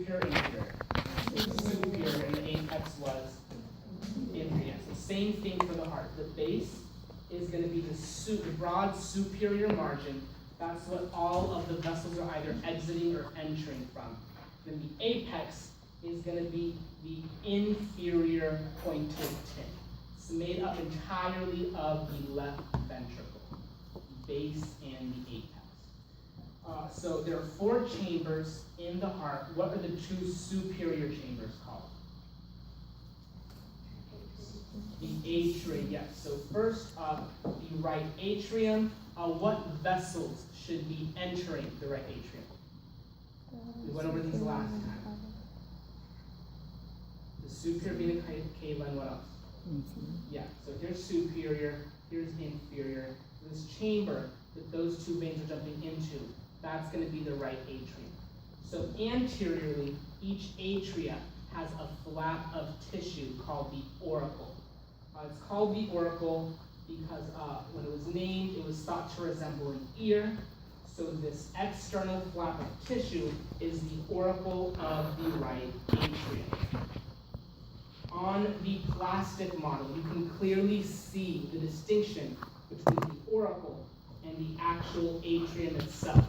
superior, inferior. Superior, and the apex was inferior. So same thing for the heart. The base is going to be the broad superior margin. That's what all of the vessels are either exiting or entering from. Then the apex is going to be the inferior pointed tip. It's made up entirely of the left ventricle, the base and the apex. So there are 4 chambers in the heart. What are the 2 superior chambers called? The atria, yes. So first up, the right atrium. What vessels should be entering the right atrium? We went over these last time. The superior vena cava and what else? Yeah, so here's superior, here's inferior. This chamber that those 2 veins are jumping into, that's going to be the right atrium. So anteriorly, each atria has a flap of tissue called the auricle. It's called the auricle because when it was named, it was thought to resemble an ear. So this external flap of tissue is the auricle of the right atrium. On the plastic model, you can clearly see the distinction between the auricle and the actual atrium itself.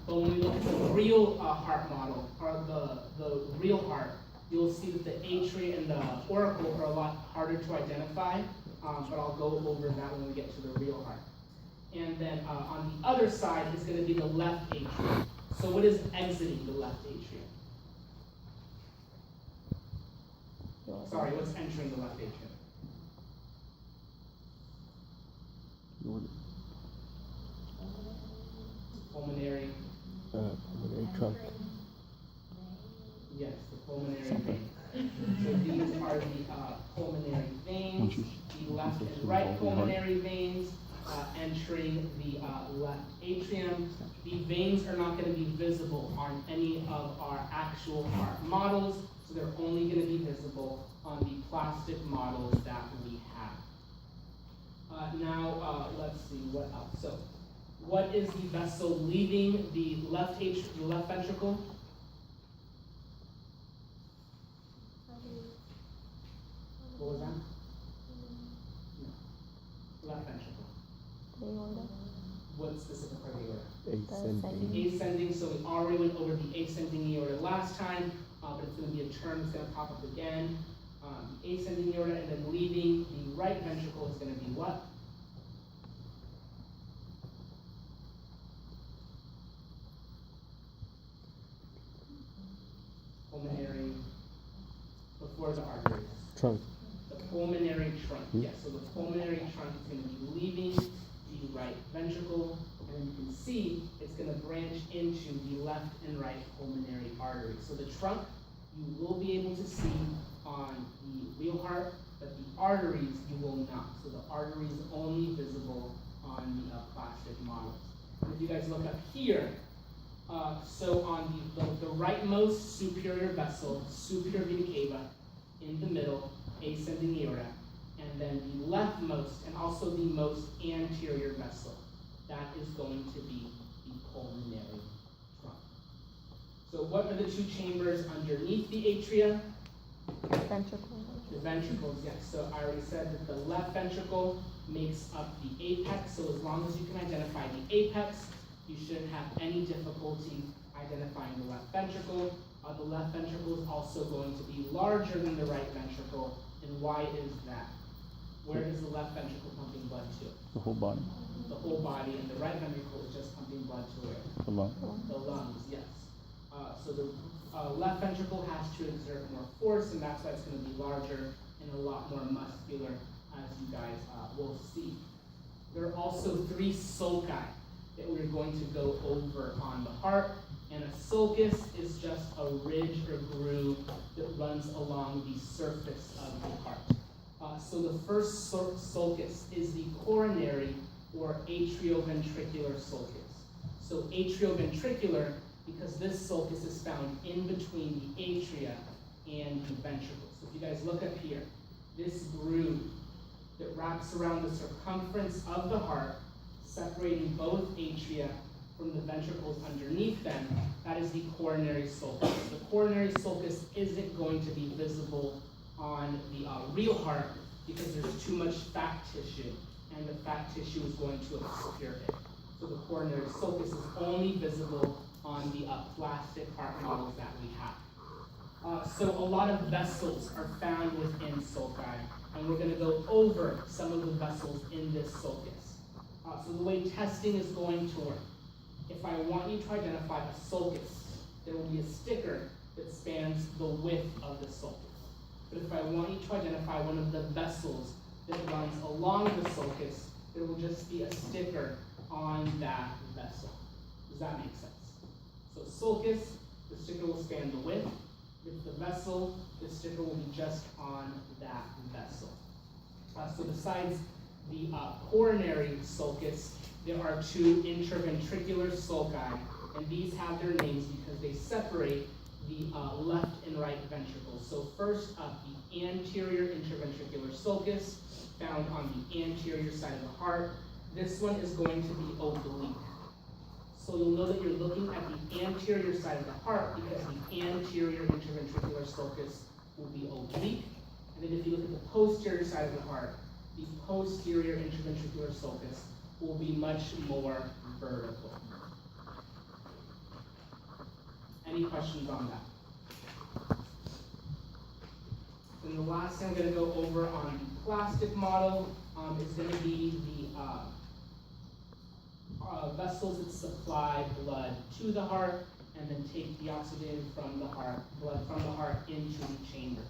But when we look at the real heart model, or the real heart, you'll see that the atria and the auricle are a lot harder to identify, but I'll go over that when we get to the real heart. And then on the other side is going to be the left atrium. So what is exiting the left atrium? Sorry, what's entering the left atrium? Pulmonary. Pulmonary trunk. Yes, the pulmonary vein. So these are the pulmonary veins, the left and right pulmonary veins entering the left atrium. The veins are not going to be visible on any of our actual heart models, so they're only going to be visible on the plastic models that we have. Now, let's see what else. So, what is the vessel leaving the left ventricle? What was that? No. Left ventricle. Aorta. What specific part of the aorta? Ascending. Ascending, so we already went over the ascending aorta last time, but it's going to be a term that's going to pop up again. The ascending aorta, and then leaving the right ventricle is going to be what? Pulmonary, before the arteries. Trunk. The pulmonary trunk, yes. So the pulmonary trunk is going to be leaving the right ventricle, and then you can see it's going to branch into the left and right pulmonary arteries. So the trunk you will be able to see on the real heart, but the arteries you will not. So the arteries only visible on the plastic models. And if you guys look up here, so on the rightmost superior vessel, superior vena cava, in the middle, ascending aorta, and then the leftmost and also the most anterior vessel, that is going to be the pulmonary trunk. So what are the 2 chambers underneath the atria? Ventricle. The ventricles, yes. So I already said that the left ventricle makes up the apex, so as long as you can identify the apex, you shouldn't have any difficulty identifying the left ventricle. The left ventricle is also going to be larger than the right ventricle, and why is that? Where is the left ventricle pumping blood to? The whole body. The whole body, and the right ventricle is just pumping blood to where? The lung. The lungs, yes. So the left ventricle has to exert more force, and that's why it's going to be larger and a lot more muscular, as you guys will see. There are also 3 sulci that we're going to go over on the heart, and a sulcus is just a ridge or groove that runs along the surface of the heart. So the first sulcus is the coronary or atrioventricular sulcus. So atrioventricular, because this sulcus is found in between the atria and the ventricles. So if you guys look up here, this groove that wraps around the circumference of the heart, separating both atria from the ventricles underneath them, that is the coronary sulcus. The coronary sulcus isn't going to be visible on the real heart because there's too much fat tissue, and the fat tissue is going to obscure it. So the coronary sulcus is only visible on the plastic heart models that we have. So a lot of vessels are found within sulci, and we're going to go over some of the vessels in this sulcus. So the way testing is going to work, if I want you to identify a sulcus, there will be a sticker that spans the width of the sulcus. But if I want you to identify one of the vessels that runs along the sulcus, there will just be a sticker on that vessel. Does that make sense? So sulcus, the sticker will span the width. With the vessel, the sticker will be just on that vessel. So besides the coronary sulcus, there are two interventricular sulci, and these have their names because they separate the left and right ventricles. So first up, the anterior interventricular sulcus, found on the anterior side of the heart. This one is going to be oblique. So you'll know that you're looking at the anterior side of the heart because the anterior interventricular sulcus will be oblique. And then if you look at the posterior side of the heart, the posterior interventricular sulcus will be much more vertical. Any questions on that? And the last thing I'm going to go over on the plastic model is going to be the vessels that supply blood to the heart and then take the oxygen from the heart, blood from the heart into the chambers.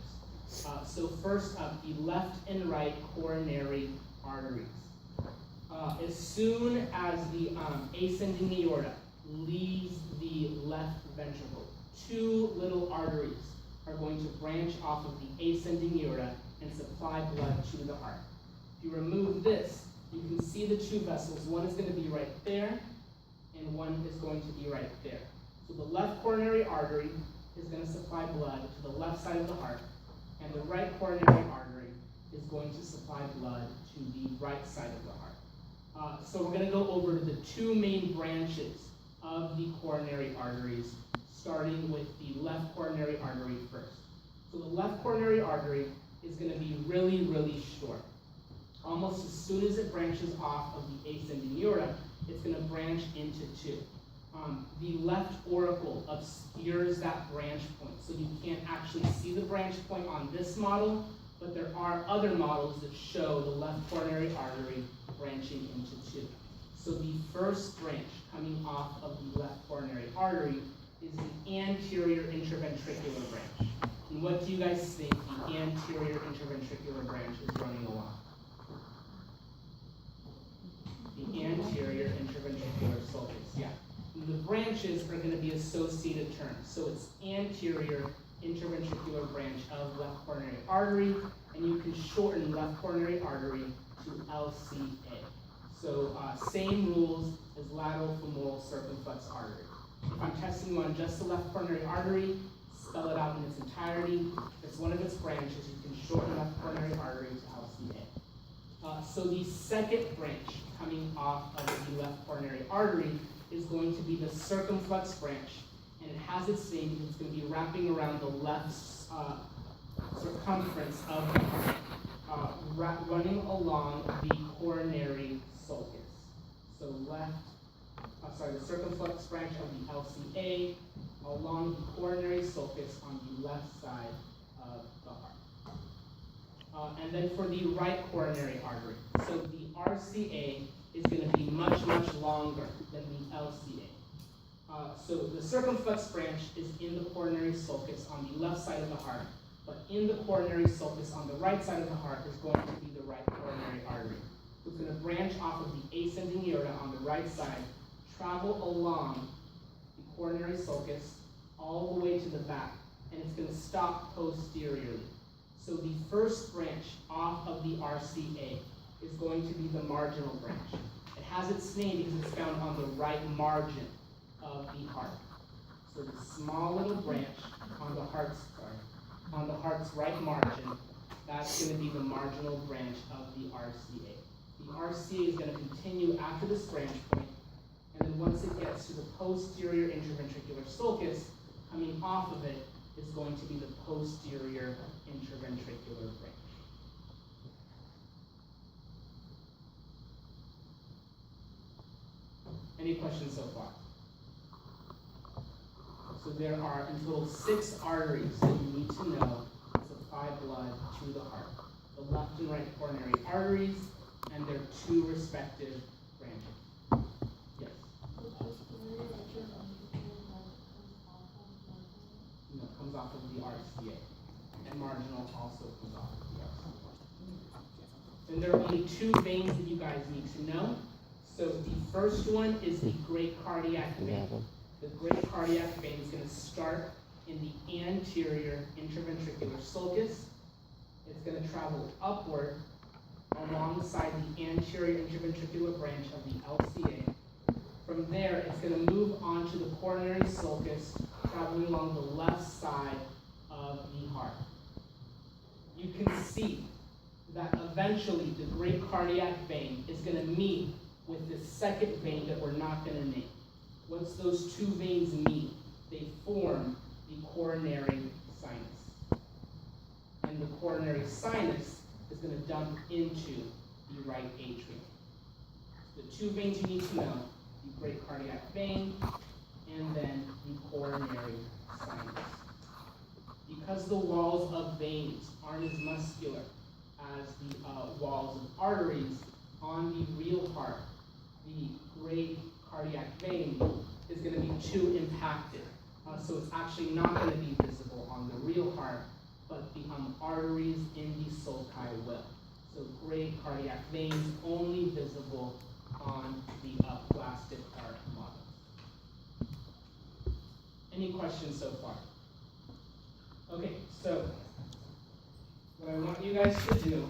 So first up, the left and right coronary arteries. As soon as the ascending aorta leaves the left ventricle, two little arteries are going to branch off of the ascending aorta and supply blood to the heart. If you remove this, you can see the two vessels. One is going to be right there, and one is going to be right there. So the left coronary artery is going to supply blood to the left side of the heart, and the right coronary artery is going to supply blood to the right side of the heart. So we're going to go over the two main branches of the coronary arteries, starting with the left coronary artery first. So the left coronary artery is going to be really, really short. Almost as soon as it branches off of the ascending aorta, it's going to branch into two. The left auricle obscures that branch point, so you can't actually see the branch point on this model, but there are other models that show the left coronary artery branching into two. So the first branch coming off of the left coronary artery is the anterior interventricular branch. And what do you guys think the anterior interventricular branch is running along? The anterior interventricular sulcus, yeah. The branches are going to be associated terms. So it's anterior interventricular branch of left coronary artery, and you can shorten left coronary artery to LCA. So same rules as lateral femoral circumflex artery. If I'm testing you on just the left coronary artery, spell it out in its entirety. If it's one of its branches, you can shorten left coronary artery to LCA. So the second branch coming off of the left coronary artery is going to be the circumflex branch, and it has its name because it's going to be wrapping around the left circumference of the heart, running along the coronary sulcus. So the circumflex branch of the LCA along the coronary sulcus on the left side of the heart. And then for the right coronary artery, so the RCA is going to be much, much longer than the LCA. So the circumflex branch is in the coronary sulcus on the left side of the heart, but in the coronary sulcus on the right side of the heart is going to be the right coronary artery. It's going to branch off of the ascending aorta on the right side, travel along the coronary sulcus all the way to the back, and it's going to stop posteriorly. So the first branch off of the RCA is going to be the marginal branch. It has its name because it's found on the right margin of the heart. So the small little branch on the heart's right margin, that's going to be the marginal branch of the RCA. The RCA is going to continue after this branch point, And then once it gets to the posterior interventricular sulcus, coming off of it is going to be the posterior interventricular branch. Any questions so far? So there are in total 6 arteries that you need to know to supply blood to the heart. The left and right coronary arteries and their 2 respective branches. Yes? No, it comes off of the RCA. And marginal also comes off of the RCA. And there are only 2 veins that you guys need to know. So the first one is the great cardiac vein. The great cardiac vein is going to start in the anterior interventricular sulcus. It's going to travel upward alongside the anterior interventricular branch of the LCA. From there, it's going to move on to the coronary sulcus, traveling along the left side of the heart. You can see that eventually the great cardiac vein is going to meet with the second vein that we're not going to name. What's those 2 veins mean? They form the coronary sinus. And the coronary sinus is going to dump into the right atrium. The 2 veins you need to know, the great cardiac vein and then the coronary sinus. Because the walls of veins aren't as muscular as the walls of arteries, on the real heart, the great cardiac vein is going to be too impacted. So it's actually not going to be visible on the real heart, but the arteries in the sulci will. So great cardiac veins only visible on the plastic heart model. Any questions so far? Okay, so what I want you guys to do